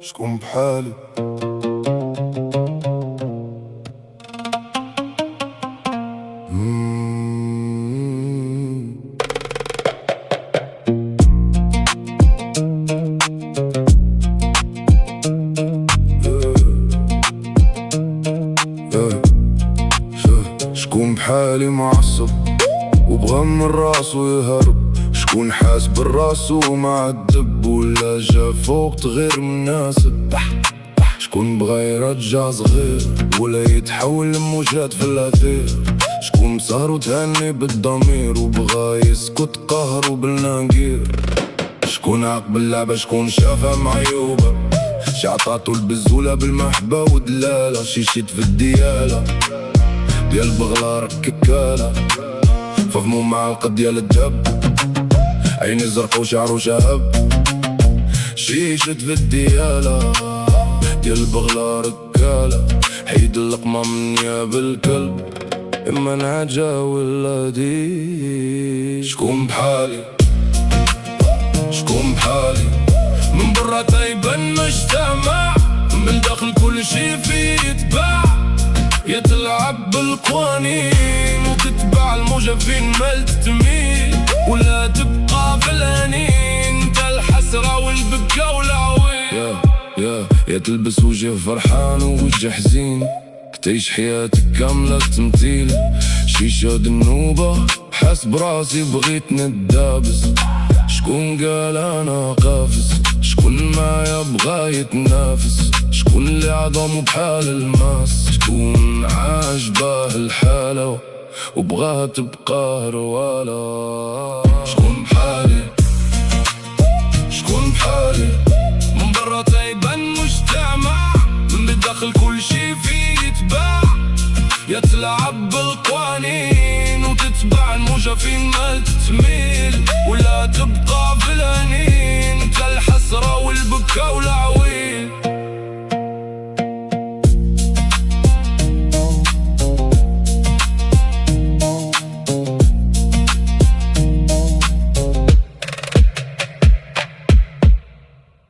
شكون بحالي؟ شكون بحالي معصب وبغى من راسو يهرب؟ شكون حاس بالراسو معذب ولا جا فوق تغير مناسب؟ شكون بغا يرجع صغير ولا يتحول لموجات في الاثير؟ شكون مسهر وتهني بالضمير وبغا يسكت قهر وبالناقير؟ شكون عاقب اللعبة؟ شكون شافها معيوبة؟ شي عطاتو البزولة بالمحبة ودلالة؟ شي شيت في الديالة ديال بغلا رككالة فهمو معلقة ديال الدهب عيني زرقا وشعرو شهب شي شت في الديالة ديال بغلا ركالة حيد اللقمة من نياب الكلب إما نعجة ولا دي. شكون بحالي؟ شكون بحالي؟ من برا تيبان مجتمع من داخل كل شي فيه يتباع يتلعب بالقوانين وتتبع الموجة فين ما تميل ولا تبقى في الهنين انت الحسرة والبكا والعويل يا تلبس وجه فرحان ووجه حزين تعيش حياتك كاملة تمثيل شيشة النوبة حاس براسي بغيت ندابس. شكون قال انا قافز؟ شكون معايا بغا يتنافس؟ شكون اللي عظمو بحال الماس؟ شكون عاجباه الحالة وبغاها تبقى هروالا؟ شكون بحالي؟ شكون بحالي؟ من برا تيبان مجتمع من بالداخل كل شي فيه يتباع يتلعب بالقوانين وتتبع الموجة فين ما تميل ولا تبقى في الهنين انت الحسرة والبكا والعويل